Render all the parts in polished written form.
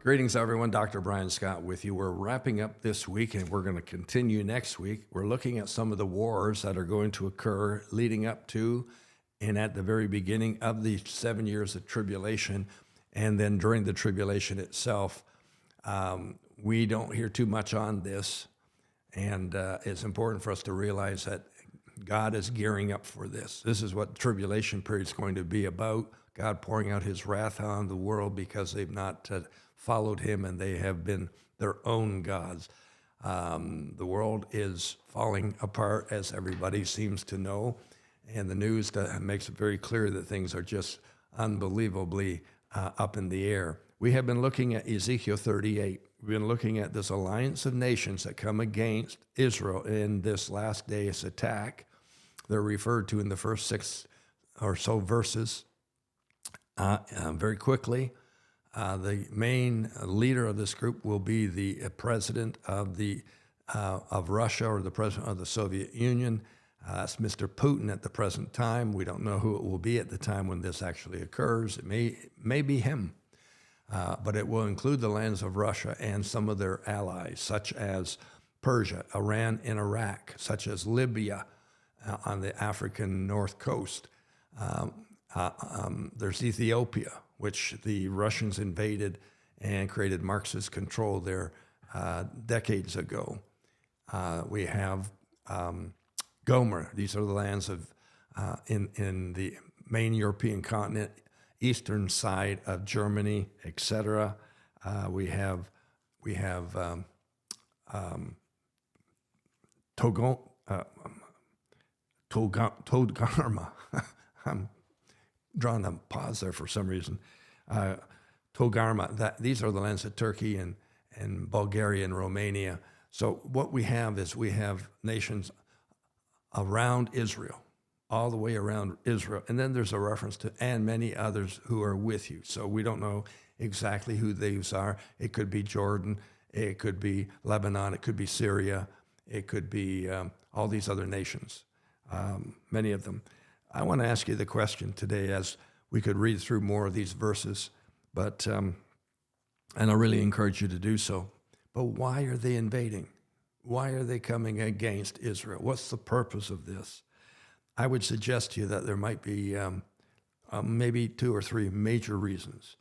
Greetings, everyone. Dr. Brian Scott with you. We're wrapping up this week, and we're going to continue next week. We're looking at some of the wars that are going to occur leading up to and at the very beginning of the 7 years of tribulation, and then during the tribulation itself. We don't hear too much on this, and it's important for us to realize that God is gearing up for this. This is what the tribulation period is going to be about, God pouring out his wrath on the world because they've not followed him and they have been their own gods. The world is falling apart, as everybody seems to know, and the news makes it very clear that things are just unbelievably up in the air. We have been looking at Ezekiel 38. We've been looking at this alliance of nations that come against Israel in this last day's attack. They're referred to in the first 6 or so verses. Very quickly, the main leader of this group will be the president of Russia, or the president of the Soviet Union. It's Mr. Putin at the present time. We don't know who it will be at the time when this actually occurs. It may be him, but it will include the lands of Russia and some of their allies, such as Persia, Iran, and Iraq, such as Libya on the African north coast. There's Ethiopia, which the Russians invaded and created Marxist control there decades ago. We have Gomer. These are the lands of in the main European continent, eastern side of Germany, etc. We have Togarma. I'm drawing a pause there for some reason. Togarma. These are the lands of Turkey and Bulgaria and Romania. So what we have is we have nations around Israel, all the way around Israel. And then there's a reference to, and many others who are with you. So we don't know exactly who these are. It could be Jordan. It could be Lebanon. It could be Syria. It could be all these other nations, many of them. I want to ask you the question today, as we could read through more of these verses, but and I really encourage you to do so. But why are they invading? Why are they coming against Israel? What's the purpose of this? I would suggest to you that there might be maybe 2 or 3 major reasons.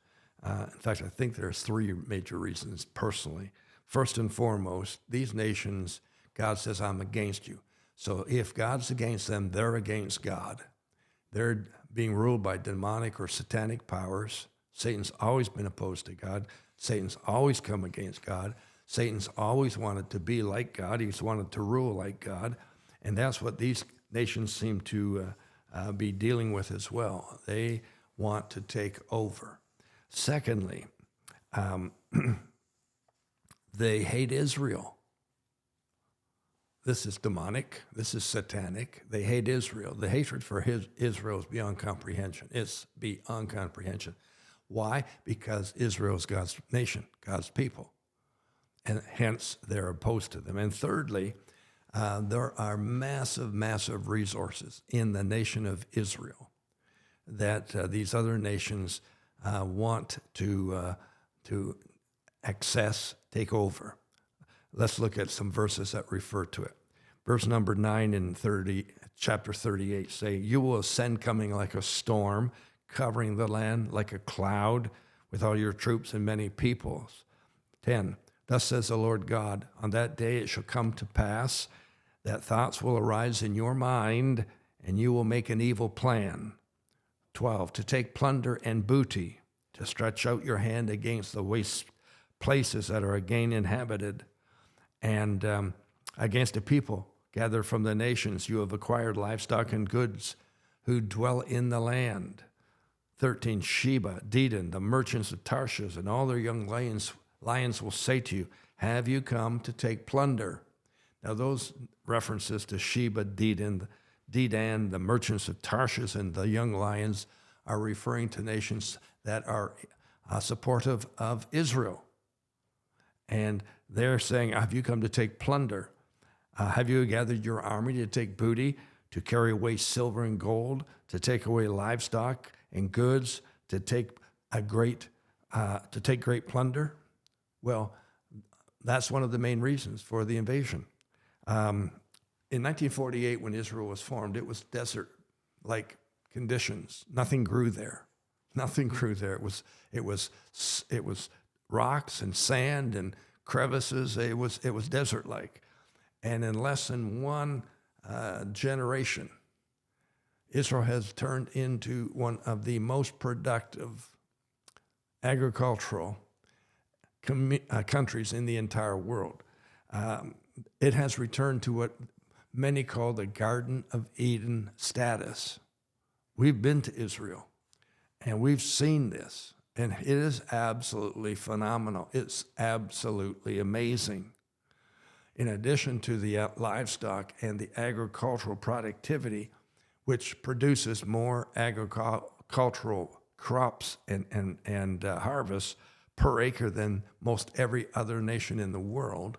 In fact, I think there's 3 major reasons personally. First and foremost, these nations, God says, I'm against you. So if God's against them, they're against God. They're being ruled by demonic or satanic powers. Satan's always been opposed to God. Satan's always come against God. Satan's always wanted to be like God. He's wanted to rule like God. And that's what these nations seem to be dealing with as well. They want to take over. Secondly, they hate Israel. This is demonic. This is satanic. They hate Israel. The hatred for Israel is beyond comprehension. It's beyond comprehension. Why? Because Israel is God's nation, God's people, and hence they're opposed to them. And thirdly, there are massive, massive resources in the nation of Israel that these other nations want to access, take over. Let's look at some verses that refer to it. Verse number 9 in chapter 38 say, you will ascend coming like a storm, covering the land like a cloud with all your troops and many peoples. 10, thus says the Lord God, on that day it shall come to pass that thoughts will arise in your mind, and you will make an evil plan. 12, to take plunder and booty, to stretch out your hand against the waste places that are again inhabited, and against a people gathered from the nations. You have acquired livestock and goods who dwell in the land. 13, Sheba, Dedan, the merchants of Tarshish, and all their young lions will say to you, have you come to take plunder? Now those references to Sheba, Dedan, the merchants of Tarshish, and the young lions are referring to nations that are supportive of Israel. And they're saying, have you come to take plunder? Have you gathered your army to take booty, to carry away silver and gold, to take away livestock and goods, to take great plunder? Well, that's one of the main reasons for the invasion. In 1948, when Israel was formed, it was desert-like conditions. Nothing grew there. Nothing grew there. It was rocks and sand and crevices. It was desert-like. And in less than one generation, Israel has turned into one of the most productive agricultural countries in the entire world. It has returned to what many call the Garden of Eden status. We've been to Israel, and we've seen this, and it is absolutely phenomenal. It's absolutely amazing. In addition to the livestock and the agricultural productivity, which produces more agricultural crops and harvests per acre than most every other nation in the world,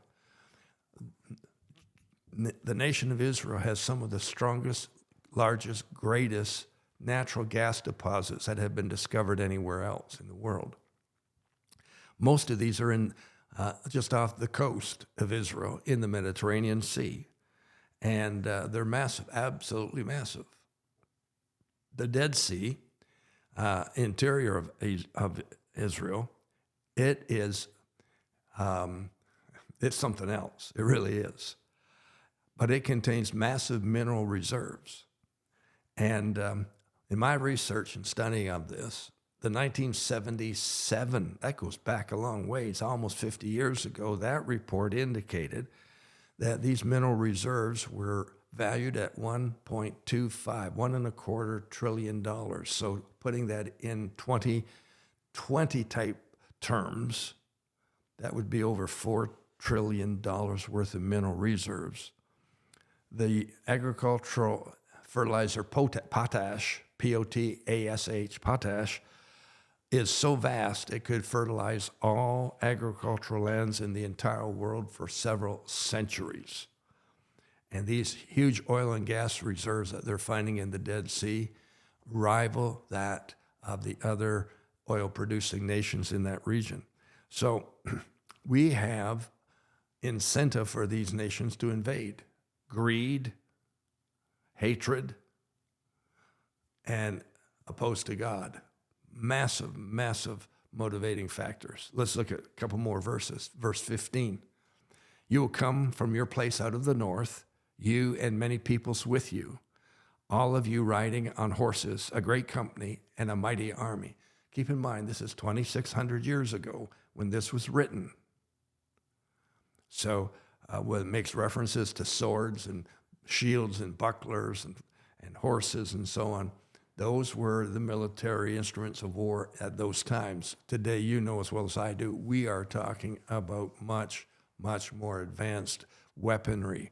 the nation of Israel has some of the strongest, largest, greatest natural gas deposits that have been discovered anywhere else in the world. Most of these are in just off the coast of Israel in the Mediterranean Sea, and they're massive, absolutely massive. The Dead Sea, interior of Israel, it is it's something else. It really is. But it contains massive mineral reserves. And in my research and studying of this, the 1977, that goes back a long ways, almost 50 years ago, that report indicated that these mineral reserves were valued at $1.25 trillion. So putting that in 2020 type terms, that would be over $4 trillion worth of mineral reserves. The agricultural fertilizer potash, P-O-T-A-S-H, potash, is so vast it could fertilize all agricultural lands in the entire world for several centuries. And these huge oil and gas reserves that they're finding in the Dead Sea rival that of the other oil-producing nations in that region. So we have incentive for these nations to invade. Greed, hatred, and opposed to God. Massive, massive motivating factors. Let's look at a couple more verses. Verse 15. You will come from your place out of the north, you and many peoples with you, all of you riding on horses, a great company and a mighty army. Keep in mind, this is 2,600 years ago when this was written. So when it makes references to swords and shields and bucklers and horses and so on, those were the military instruments of war at those times. Today, you know as well as I do, we are talking about much, much more advanced weaponry.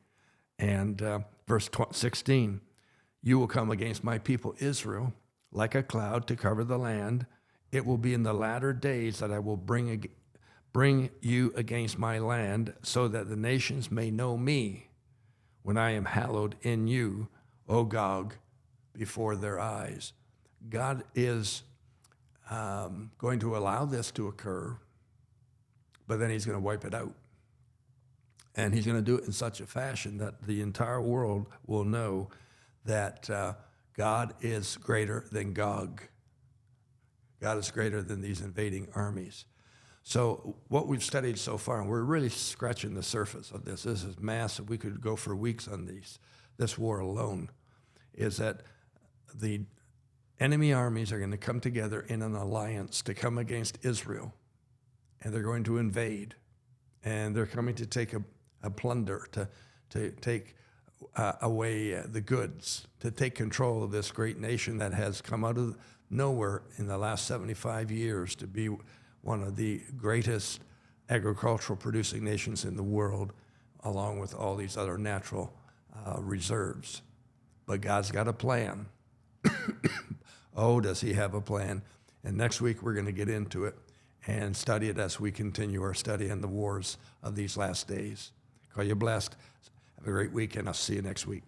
And verse 16, you will come against my people Israel like a cloud to cover the land. It will be in the latter days that I will bring you against my land, so that the nations may know me when I am hallowed in you, O Gog, before their eyes. God is going to allow this to occur, but then he's going to wipe it out. And he's going to do it in such a fashion that the entire world will know that God is greater than Gog. God is greater than these invading armies. So what we've studied so far, and we're really scratching the surface of this. This is massive. We could go for weeks on this war alone, is that the enemy armies are going to come together in an alliance to come against Israel, and they're going to invade, and they're coming to take a plunder, to take away the goods, to take control of this great nation that has come out of nowhere in the last 75 years to be one of the greatest agricultural producing nations in the world, along with all these other natural reserves. But God's got a plan. Oh, does he have a plan? And next week we're going to get into it and study it as we continue our study on the wars of these last days. Call you blessed. Have a great week, and I'll see you next week.